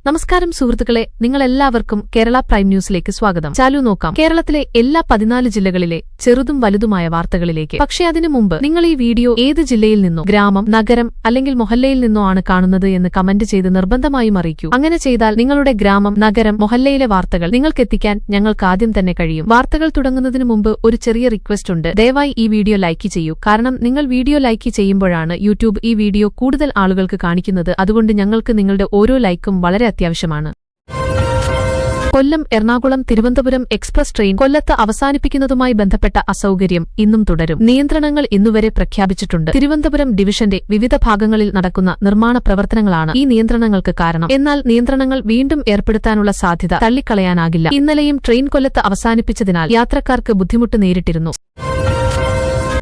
നമസ്കാരം സുഹൃത്തുക്കളെ, നിങ്ങളെല്ലാവർക്കും കേരള പ്രൈം ന്യൂസിലേക്ക് സ്വാഗതം. ചാലു നോക്കാം കേരളത്തിലെ എല്ലാ 14 ജില്ലകളിലെ ചെറുതും വലുതുമായ വാർത്തകളിലേക്ക്. പക്ഷേ അതിനു മുമ്പ് നിങ്ങൾ ഈ വീഡിയോ ഏത് ജില്ലയിൽ നിന്നോ, ഗ്രാമം, നഗരം അല്ലെങ്കിൽ മൊഹല്ലയിൽ നിന്നോ ആണ് കാണുന്നത് എന്ന് കമന്റ് ചെയ്ത് നിർബന്ധമായും അറിയിക്കൂ. അങ്ങനെ ചെയ്താൽ നിങ്ങളുടെ ഗ്രാമം, നഗരം, മൊഹല്ലയിലെ വാർത്തകൾ നിങ്ങൾക്കെത്തിക്കാൻ ഞങ്ങൾക്ക് ആദ്യം തന്നെ കഴിയും. വാർത്തകൾ തുടങ്ങുന്നതിന് മുമ്പ് ഒരു ചെറിയ റിക്വസ്റ്റ് ഉണ്ട്. ദയവായി ഈ വീഡിയോ ലൈക്ക് ചെയ്യൂ. കാരണം നിങ്ങൾ വീഡിയോ ലൈക്ക് ചെയ്യുമ്പോഴാണ് യൂട്യൂബ് ഈ വീഡിയോ കൂടുതൽ ആളുകൾക്ക് കാണിക്കുന്നത്. അതുകൊണ്ട് ഞങ്ങൾക്ക് നിങ്ങളുടെ ഓരോ ലൈക്കും വളരെ അത്യാവശ്യമാണ്. കൊല്ലം, എറണാകുളം, തിരുവനന്തപുരം എക്സ്പ്രസ് ട്രെയിൻ കൊല്ലത്ത് അവസാനിപ്പിക്കുന്നതുമായി ബന്ധപ്പെട്ട അസൗകര്യം ഇന്നും തുടരും. നിയന്ത്രണങ്ങൾ ഇന്നുവരെ പ്രഖ്യാപിച്ചിട്ടുണ്ട്. തിരുവനന്തപുരം ഡിവിഷന്റെ വിവിധ ഭാഗങ്ങളിൽ നടക്കുന്ന നിർമ്മാണ പ്രവർത്തനങ്ങളാണ് ഈ നിയന്ത്രണങ്ങൾക്ക് കാരണം. എന്നാൽ നിയന്ത്രണങ്ങൾ വീണ്ടും ഏർപ്പെടുത്താനുള്ള സാധ്യത തള്ളിക്കളയാനാകില്ല. ഇന്നലെയും ട്രെയിൻ കൊല്ലത്ത് അവസാനിപ്പിച്ചതിനാൽ യാത്രക്കാർക്ക് ബുദ്ധിമുട്ട് നേരിട്ടിരുന്നു.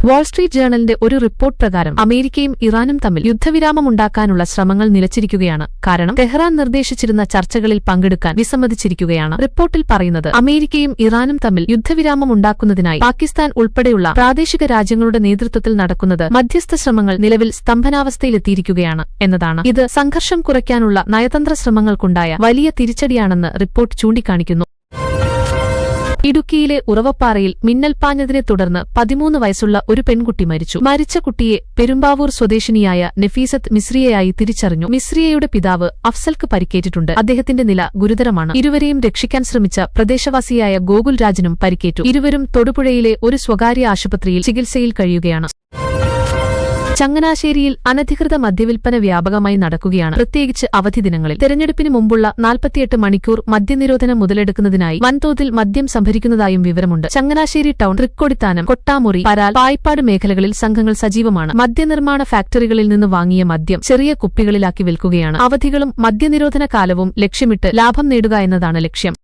വാൾസ്ട്രീറ്റ് ജേണലിന്റെ ഒരു റിപ്പോർട്ട് പ്രകാരം അമേരിക്കയും ഇറാനും തമ്മിൽ യുദ്ധവിരാമമുണ്ടാക്കാനുള്ള ശ്രമങ്ങൾ നിലച്ചിരിക്കുകയാണ്. കാരണം തെഹ്റാൻ നിർദ്ദേശിച്ചിരുന്ന ചർച്ചകളിൽ പങ്കെടുക്കാൻ വിസമ്മതിച്ചിരിക്കുകയാണ്. റിപ്പോർട്ടിൽ പറയുന്നത് അമേരിക്കയും ഇറാനും തമ്മിൽ യുദ്ധവിരാമമുണ്ടാക്കുന്നതിനായി പാകിസ്ഥാൻ ഉൾപ്പെടെയുള്ള പ്രാദേശിക രാജ്യങ്ങളുടെ നേതൃത്വത്തിൽ നടക്കുന്നത് മധ്യസ്ഥ ശ്രമങ്ങൾ നിലവിൽ സ്തംഭനാവസ്ഥയിലെത്തിയിരിക്കുകയാണ് എന്നതാണ്. ഇത് സംഘർഷം കുറയ്ക്കാനുള്ള നയതന്ത്ര ശ്രമങ്ങൾക്കുണ്ടായ വലിയ തിരിച്ചടിയാണെന്ന് റിപ്പോർട്ട് ചൂണ്ടിക്കാണിക്കുന്നു. ഇടുക്കിയിലെ ഉറവപ്പാറയിൽ മിന്നൽപ്പാഞ്ഞതിനെ തുടർന്ന് 13 വയസ്സുള്ള ഒരു പെൺകുട്ടി മരിച്ചു. മരിച്ച കുട്ടിയെ പെരുമ്പാവൂർ സ്വദേശിനിയായ നഫീസത്ത് മിസ്രിയയായി തിരിച്ചറിഞ്ഞു. മിസ്രിയയുടെ പിതാവ് അഫ്സൽക്ക് പരിക്കേറ്റിട്ടുണ്ട്. അദ്ദേഹത്തിന്റെ നില ഗുരുതരമാണ്. ഇരുവരെയും രക്ഷിക്കാൻ ശ്രമിച്ച പ്രദേശവാസിയായ ഗോകുൽ രാജിനും പരിക്കേറ്റു. ഇരുവരും തൊടുപുഴയിലെ ഒരു സ്വകാര്യ ആശുപത്രിയിൽ ചികിത്സയിൽ കഴിയുകയാണ്. ചങ്ങനാശ്ശേരിയിൽ അനധികൃത മദ്യവിൽപ്പന വ്യാപകമായി നടക്കുകയാണ്. പ്രത്യേകിച്ച് അവധി ദിനങ്ങളിൽ. തെരഞ്ഞെടുപ്പിന് മുമ്പുള്ള 48 മണിക്കൂർ മദ്യനിരോധനം മുതലെടുക്കുന്നതിനായി വൻതോതിൽ മദ്യം സംഭരിക്കുന്നതായും വിവരമുണ്ട്. ചങ്ങനാശ്ശേരി ടൗൺ, തൃക്കൊടിത്താനം, കൊട്ടാമുറി, പരാൽ, പായിപ്പാട് മേഖലകളിൽ സംഘങ്ങൾ സജീവമാണ്. മദ്യനിർമ്മാണ ഫാക്ടറികളിൽ നിന്ന് വാങ്ങിയ മദ്യം ചെറിയ കുപ്പികളിലാക്കി വിൽക്കുകയാണ്. അവധികളും മദ്യനിരോധന കാലവും ലക്ഷ്യമിട്ട് ലാഭം നേടുക എന്നതാണ് ലക്ഷ്യം.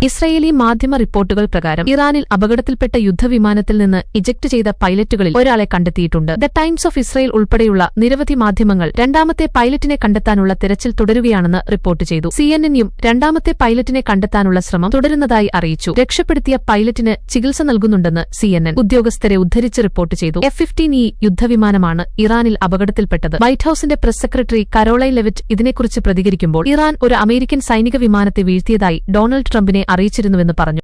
ഇസ്രയേലി മാധ്യമ റിപ്പോർട്ടുകൾ പ്രകാരം ഇറാനിൽ അപകടത്തിൽപ്പെട്ട യുദ്ധവിമാനത്തിൽ നിന്ന് ഇജക്ട് ചെയ്ത പൈലറ്റുകളിൽ ഒരാളെ കണ്ടെത്തിയിട്ടുണ്ട്. ദ ടൈംസ് ഓഫ് ഇസ്രയേൽ ഉൾപ്പെടെയുള്ള നിരവധി മാധ്യമങ്ങൾ രണ്ടാമത്തെ പൈലറ്റിനെ കണ്ടെത്താനുള്ള തിരച്ചിൽ തുടരുകയാണെന്ന് റിപ്പോർട്ട് ചെയ്തു. CNN-യും രണ്ടാമത്തെ പൈലറ്റിനെ കണ്ടെത്താനുള്ള ശ്രമം തുടരുന്നതായി അറിയിച്ചു. രക്ഷപ്പെടുത്തിയ പൈലറ്റിന് ചികിത്സ നൽകുന്നുണ്ടെന്ന് CNN ഉദ്യോഗസ്ഥരെ ഉദ്ധരിച്ച് റിപ്പോർട്ട് ചെയ്തു. F-15E യുദ്ധവിമാനമാണ് ഇറാനിൽ അപകടത്തിൽപ്പെട്ടത്. വൈറ്റ് ഹൌസിന്റെ പ്രസ് സെക്രട്ടറി കരോളൈൻ ലെവിറ്റ് ഇതിനെക്കുറിച്ച് പ്രതികരിക്കുമ്പോൾ ഇറാൻ ഒരു അമേരിക്കൻ സൈനിക വിമാനത്തെ വീഴ്ത്തിയതായി ഡൊണാൾഡ് ട്രംപിനെ അറിയിച്ചിരുന്നുവെന്ന് പറഞ്ഞു.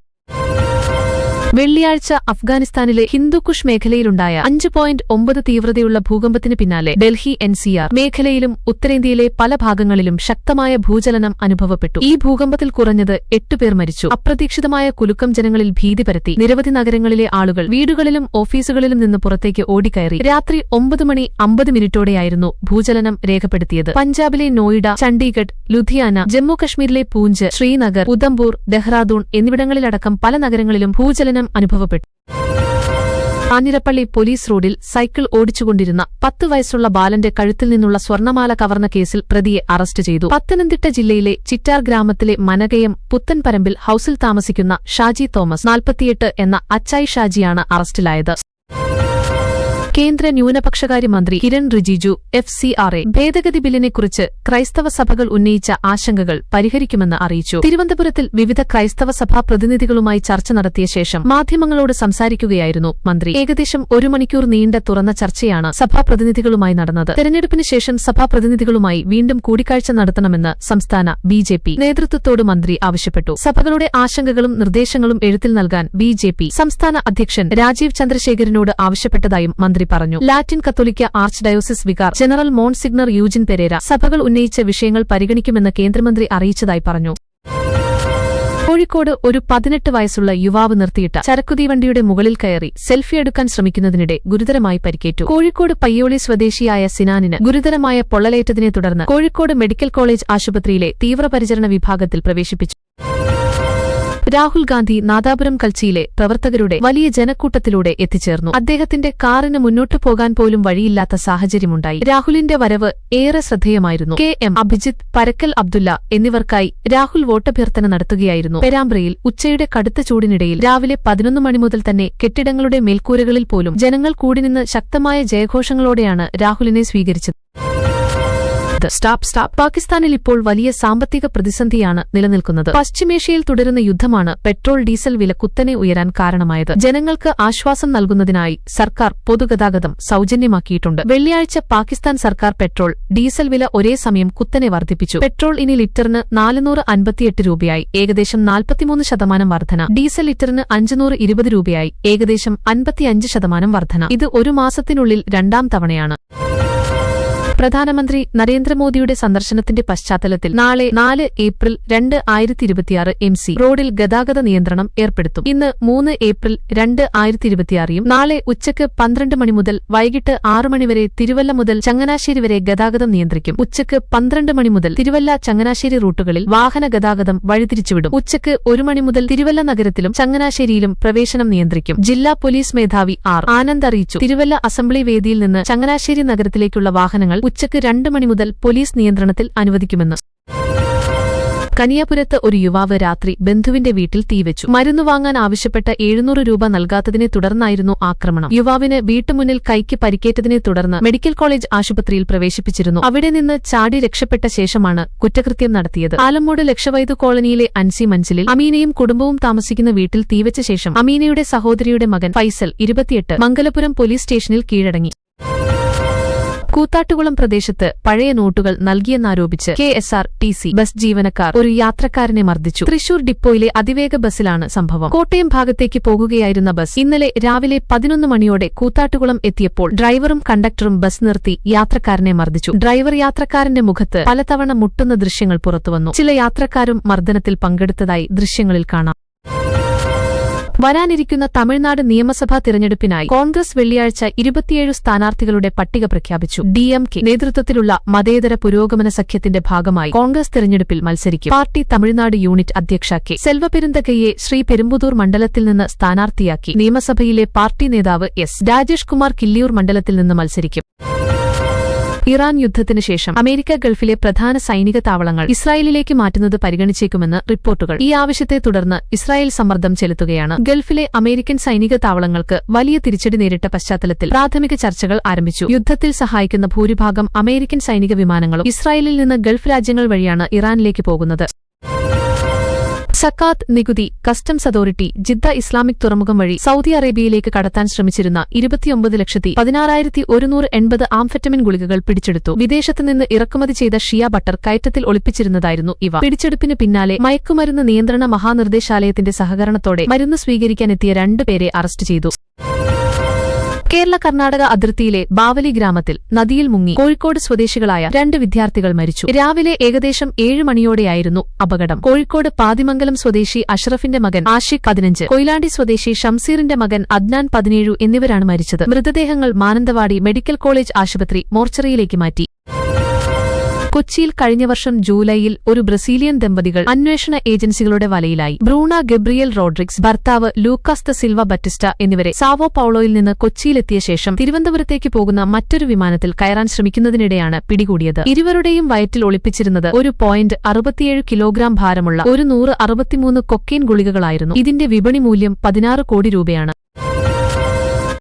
വെള്ളിയാഴ്ച അഫ്ഗാനിസ്ഥാനിലെ ഹിന്ദുക്കുഷ് മേഖലയിലുണ്ടായ 5.9 തീവ്രതയുള്ള ഭൂകമ്പത്തിന് പിന്നാലെ ഡൽഹി NCR മേഖലയിലും ഉത്തരേന്ത്യയിലെ പല ഭാഗങ്ങളിലും ശക്തമായ ഭൂചലനം അനുഭവപ്പെട്ടു. ഈ ഭൂകമ്പത്തിൽ കുറഞ്ഞത് 8 പേർ മരിച്ചു. അപ്രതീക്ഷിതമായ കുലുക്കം ജനങ്ങളിൽ ഭീതി പരത്തി. നിരവധി നഗരങ്ങളിലെ ആളുകൾ വീടുകളിലും ഓഫീസുകളിലും നിന്ന് പുറത്തേക്ക് ഓടിക്കയറി. രാത്രി 9:50 ഭൂചലനം രേഖപ്പെടുത്തിയത്. പഞ്ചാബിലെ നോയിഡ, ചണ്ഡീഗഡ്, ലുധിയാന, ജമ്മുകശ്മീരിലെ പൂഞ്ച്, ശ്രീനഗർ, ഉധംപൂർ, ദെഹ്റാദൂൺ എന്നിവിടങ്ങളിലടക്കം പല നഗരങ്ങളിലും ഭൂചലനം അനുഭവപ്പെട്ടു. കാഞ്ഞിരപ്പള്ളി പോലീസ് റോഡിൽ സൈക്കിൾ ഓടിച്ചുകൊണ്ടിരുന്ന 10 വയസ്സുള്ള ബാലന്റെ കഴുത്തിൽ നിന്നുള്ള സ്വർണമാല കവർന്ന കേസിൽ പ്രതിയെ അറസ്റ്റ് ചെയ്തു. പത്തനംതിട്ട ജില്ലയിലെ ചിറ്റാർ ഗ്രാമത്തിലെ മനകയം പുത്തൻപരമ്പിൽ ഹൌസിൽ താമസിക്കുന്ന ഷാജി തോമസ് 48 എന്ന അച്ചായി ഷാജിയാണ് അറസ്റ്റിലായത്. കേന്ദ്ര ന്യൂനപക്ഷകാര്യ മന്ത്രി കിരൺ റിജിജു FCRA ഭേദഗതി ബില്ലിനെക്കുറിച്ച് ക്രൈസ്തവ സഭകൾ ഉന്നയിച്ച ആശങ്കകൾ പരിഹരിക്കുമെന്ന് അറിയിച്ചു. തിരുവനന്തപുരത്തിൽ വിവിധ ക്രൈസ്തവ സഭാ പ്രതിനിധികളുമായി ചർച്ച നടത്തിയ ശേഷം മാധ്യമങ്ങളോട് സംസാരിക്കുകയായിരുന്നു മന്ത്രി. ഏകദേശം 1 മണിക്കൂർ നീണ്ട തുറന്ന ചർച്ചയാണ് സഭാപ്രതിനിധികളുമായി നടന്നത്. തെരഞ്ഞെടുപ്പിന് ശേഷം സഭാപ്രതിനിധികളുമായി വീണ്ടും കൂടിക്കാഴ്ച നടത്തണമെന്ന് സംസ്ഥാന BJP നേതൃത്വത്തോട് മന്ത്രി ആവശ്യപ്പെട്ടു. സഭകളുടെ ആശങ്കകളും നിർദ്ദേശങ്ങളും എഴുത്തിൽ നൽകാൻ BJP സംസ്ഥാന അധ്യക്ഷൻ രാജീവ് ചന്ദ്രശേഖരനോട് ആവശ്യപ്പെട്ടതായും മന്ത്രി പറഞ്ഞു. ലാറ്റിൻ കത്തോലിക്ക ആർച്ച് ഡയോസിസ് വികാർ ജനറൽ മോൺസിഗ്നർ യൂജിൻ പെരേര സഭകൾ ഉന്നയിച്ച വിഷയങ്ങൾ പരിഗണിക്കുമെന്ന് കേന്ദ്രമന്ത്രി അറിയിച്ചതായി പറഞ്ഞു. കോഴിക്കോട് ഒരു 18 വയസ്സുള്ള യുവാവ് നിർത്തിയിട്ട ചരക്കുതീവണ്ടിയുടെ മുകളിൽ കയറി സെൽഫി എടുക്കാൻ ശ്രമിക്കുന്നതിനിടെ ഗുരുതരമായി പരിക്കേറ്റു. കോഴിക്കോട് പയ്യോളി സ്വദേശിയായ സിനാനിന് ഗുരുതരമായ പൊള്ളലേറ്റതിനെ തുടർന്ന് കോഴിക്കോട് മെഡിക്കൽ കോളേജ് ആശുപത്രിയിലെ തീവ്രപരിചരണ വിഭാഗത്തിൽ പ്രവേശിപ്പിച്ചു. രാഹുൽ ഗാന്ധി നാദാപുരം കൽച്ചിയിലെ പ്രവർത്തകരുടെ വലിയ ജനക്കൂട്ടത്തിലൂടെ എത്തിച്ചേർന്നു. അദ്ദേഹത്തിന്റെ കാറിന് മുന്നോട്ടു പോകാൻ പോലും വഴിയില്ലാത്ത സാഹചര്യമുണ്ടായി. രാഹുലിന്റെ വരവ് ഏറെ ശ്രദ്ധേയമായിരുന്നു. KM അഭിജിത്ത്, പരക്കൽ അബ്ദുല്ല എന്നിവർക്കായി രാഹുൽ വോട്ടഭ്യർത്ഥന നടത്തുകയായിരുന്നു. പെരാമ്പ്രയിൽ ഉച്ചയുടെ കടുത്ത ചൂടിനിടയിൽ രാവിലെ 11 മണി മുതൽ തന്നെ കെട്ടിടങ്ങളുടെ മേൽക്കൂരകളിൽ പോലും ജനങ്ങൾ കൂടിനിന്ന് ശക്തമായ ജയഘോഷങ്ങളോടെയാണ് രാഹുലിനെ സ്വീകരിച്ചത്. അറിയിച്ചത്. സ്റ്റോപ്പ്. പാകിസ്ഥാനിൽ ഇപ്പോൾ വലിയ സാമ്പത്തിക പ്രതിസന്ധിയാണ് നിലനിൽക്കുന്നത്. പശ്ചിമേഷ്യയിൽ തുടരുന്ന യുദ്ധമാണ് പെട്രോൾ ഡീസൽ വില കുത്തനെ ഉയരാൻ കാരണമായത്. ജനങ്ങൾക്ക് ആശ്വാസം നൽകുന്നതിനായി സർക്കാർ പൊതുഗതാഗതം സൗജന്യമാക്കിയിട്ടുണ്ട്. വെള്ളിയാഴ്ച പാകിസ്ഥാൻ സർക്കാർ പെട്രോൾ ഡീസൽ വില ഒരേ സമയം കുത്തനെ വർദ്ധിപ്പിച്ചു. പെട്രോൾ ഇനി ലിറ്ററിന് 458 രൂപയായി, ഏകദേശം 43% വർധന. ഡീസൽ ലിറ്ററിന് 520 രൂപയായി, ഏകദേശം 55% വർധന. ഇത് ഒരു മാസത്തിനുള്ളിൽ രണ്ടാം തവണയാണ്. പ്രധാനമന്ത്രി നരേന്ദ്രമോദിയുടെ സന്ദർശനത്തിന്റെ പശ്ചാത്തലത്തിൽ നാളെ 4 ഏപ്രിൽ 2026 MC റോഡിൽ ഗതാഗത നിയന്ത്രണം ഏർപ്പെടുത്തും. ഇന്ന് 3 ഏപ്രിൽ 2026 നാളെ ഉച്ചയ്ക്ക് 12 മണി മുതൽ വൈകിട്ട് 6 മണി വരെ തിരുവല്ല മുതൽ ചങ്ങനാശ്ശേരി വരെ ഗതാഗതം നിയന്ത്രിക്കും. ഉച്ചയ്ക്ക് 12 മണി മുതൽ തിരുവല്ല ചങ്ങനാശ്ശേരി റൂട്ടുകളിൽ വാഹന ഗതാഗതം വഴിതിരിച്ചുവിടും. ഉച്ചയ്ക്ക് 1 മണി മുതൽ തിരുവല്ല നഗരത്തിലും ചങ്ങനാശ്ശേരിയിലും പ്രവേശനം നിയന്ത്രിക്കും. ജില്ലാ പോലീസ് മേധാവി ആർ ആനന്ദ് അറിയിച്ചു. തിരുവല്ല അസംബ്ലി വേദിയിൽ നിന്ന് ചങ്ങനാശ്ശേരി നഗരത്തിലേക്കുള്ള വാഹനങ്ങൾ ഉച്ചയ്ക്ക് 2 മണി മുതൽ പോലീസ് നിയന്ത്രണത്തിൽ അനുവദിക്കുമെന്ന്. കനിയാപുരത്ത് ഒരു യുവാവ് രാത്രി ബന്ധുവിന്റെ വീട്ടിൽ തീവച്ചു. മരുന്ന് വാങ്ങാൻ ആവശ്യപ്പെട്ട 700 രൂപ നൽകാത്തതിനെ തുടർന്നായിരുന്നു ആക്രമണം. യുവാവിന് വീട്ടുമുന്നിൽ കൈക്ക് പരിക്കേറ്റതിനെ തുടർന്ന് മെഡിക്കൽ കോളേജ് ആശുപത്രിയിൽ പ്രവേശിപ്പിച്ചിരുന്നു. അവിടെ നിന്ന് ചാടി രക്ഷപ്പെട്ട ശേഷമാണ് കുറ്റകൃത്യം നടത്തിയത്. ആലമ്മൂട് ലക്ഷവൈദു കോളനിയിലെ അൻസി മൻസിലിൽ അമീനയും കുടുംബവും താമസിക്കുന്ന വീട്ടിൽ തീവച്ച ശേഷം അമീനയുടെ സഹോദരിയുടെ മകൻ ഫൈസൽ 28 മംഗലപുരം പോലീസ് സ്റ്റേഷനിൽ കീഴടങ്ങി. കൂത്താട്ടുകുളം പ്രദേശത്ത് പഴയ നോട്ടുകൾ നൽകിയെന്നാരോപിച്ച് KSRTC ബസ് ജീവനക്കാർ ഒരു യാത്രക്കാരനെ മർദ്ദിച്ചു. തൃശൂർ ഡിപ്പോയിലെ അതിവേഗ ബസ്സിലാണ് സംഭവം. കോട്ടയം ഭാഗത്തേക്ക് പോകുകയായിരുന്ന ബസ് ഇന്നലെ രാവിലെ 11 മണിയോടെ കൂത്താട്ടുകുളം എത്തിയപ്പോൾ ഡ്രൈവറും കണ്ടക്ടറും ബസ് നിർത്തി യാത്രക്കാരനെ മർദ്ദിച്ചു. ഡ്രൈവർ യാത്രക്കാരന്റെ മുഖത്ത് പലതവണ മുട്ടുന്ന ദൃശ്യങ്ങൾ പുറത്തുവന്നു. ചില യാത്രക്കാരും മർദ്ദനത്തിൽ പങ്കെടുത്തതായി ദൃശ്യങ്ങളിൽ കാണാം. വരാനിരിക്കുന്ന തമിഴ്നാട് നിയമസഭാ തിരഞ്ഞെടുപ്പിനായി കോൺഗ്രസ് വെള്ളിയാഴ്ച 27 സ്ഥാനാർത്ഥികളുടെ പട്ടിക പ്രഖ്യാപിച്ചു. DMK നേതൃത്വത്തിലുള്ള മതേതര പുരോഗമന സഖ്യത്തിന്റെ ഭാഗമായി കോൺഗ്രസ് തിരഞ്ഞെടുപ്പിൽ മത്സരിക്കും. പാർട്ടി തമിഴ്നാട് യൂണിറ്റ് അധ്യക്ഷ കെ സെൽവപെരുന്തകയെ ശ്രീ പെരുമ്പുതൂർ മണ്ഡലത്തിൽ നിന്ന് സ്ഥാനാർത്ഥിയാക്കി. നിയമസഭയിലെ പാർട്ടി നേതാവ് S രാജേഷ് കുമാർ കിള്ളിയൂർ മണ്ഡലത്തിൽ നിന്ന് മത്സരിക്കും. ഇറാൻ യുദ്ധത്തിന് ശേഷം അമേരിക്ക ഗൾഫിലെ പ്രധാന സൈനിക താവളങ്ങൾ ഇസ്രായേലിലേക്ക് മാറ്റുന്നത് പരിഗണിച്ചേക്കുമെന്ന് റിപ്പോർട്ടുകൾ. ഈ ആവശ്യത്തെ തുടർന്ന് ഇസ്രായേൽ സമ്മർദ്ദം ചെലുത്തുകയാണ്. ഗൾഫിലെ അമേരിക്കൻ സൈനിക താവളങ്ങൾക്ക് വലിയ തിരിച്ചടി നേരിട്ട പശ്ചാത്തലത്തിൽ പ്രാഥമിക ചർച്ചകൾ ആരംഭിച്ചു. യുദ്ധത്തിൽ സഹായിക്കുന്ന ഭൂരിഭാഗം അമേരിക്കൻ സൈനിക വിമാനങ്ങളും ഇസ്രായേലിൽ നിന്ന് ഗൾഫ് രാജ്യങ്ങൾ വഴിയാണ് ഇറാനിലേക്ക് പോകുന്നത്. സക്കാത്ത് നികുതി കസ്റ്റംസ് അതോറിറ്റി ജിദ്ദ ഇസ്ലാമിക് തുറമുഖം വഴി സൗദി അറേബ്യയിലേക്ക് കടത്താൻ ശ്രമിച്ചിരുന്ന 29,16,180 ആംഫെറ്റമിൻ ഗുളികകൾ പിടിച്ചെടുത്തു. വിദേശത്തുനിന്ന് ഇറക്കുമതി ചെയ്ത ഷിയ ബട്ടർ കയറ്റത്തിൽ ഒളിപ്പിച്ചിരുന്നതായിരുന്നു ഇവ. പിടിച്ചെടുപ്പിന് പിന്നാലെ മയക്കുമരുന്ന് നിയന്ത്രണ മഹാനിർദ്ദേശാലയത്തിന്റെ സഹകരണത്തോടെ മരുന്ന് സ്വീകരിക്കാനെത്തിയ 2 പേരെ അറസ്റ്റ് ചെയ്തു. കേരള കർണാടക അതിർത്തിയിലെ ബാവലി ഗ്രാമത്തിൽ നദിയിൽ മുങ്ങി കോഴിക്കോട് സ്വദേശികളായ 2 വിദ്യാർത്ഥികൾ മരിച്ചു. രാവിലെ ഏകദേശം 7 മണിയോടെയായിരുന്നു അപകടം. കോഴിക്കോട് പാതിമംഗലം സ്വദേശി അഷ്റഫിന്റെ മകൻ ആഷിഖ് 15, കൊയിലാണ്ടി സ്വദേശി ഷംസീറിന്റെ മകൻ അദ്നാൻ 17 എന്നിവരാണ് മരിച്ചത്. മൃതദേഹങ്ങൾ മാനന്തവാടി മെഡിക്കൽ കോളേജ് ആശുപത്രി മോർച്ചറിയിലേക്ക് മാറ്റി. കൊച്ചിയിൽ കഴിഞ്ഞ വർഷം ജൂലൈയിൽ ഒരു ബ്രസീലിയൻ ദമ്പതികൾ അന്വേഷണ ഏജൻസികളുടെ വലയിലായി. ബ്രൂണ ഗബ്രിയേൽ റോഡ്രിഗ്സ്, ഭർത്താവ് ലൂക്കാസ് ദ സിൽവ ബറ്റിസ്റ്റ എന്നിവരെ സാവോ പൌളോയിൽ നിന്ന് കൊച്ചിയിലെത്തിയ ശേഷം തിരുവനന്തപുരത്തേക്ക് പോകുന്ന മറ്റൊരു വിമാനത്തിൽ കയറാൻ ശ്രമിക്കുന്നതിനിടെയാണ് പിടികൂടിയത്. ഇരുവരുടെയും വയറ്റിൽ ഒളിപ്പിച്ചിരുന്നത് 1.67 കിലോഗ്രാം ഭാരമുള്ള 163 കൊക്കൈൻ ഗുളികകളായിരുന്നു. ഇതിന്റെ വിപണി മൂല്യം 16 കോടി രൂപയാണ്.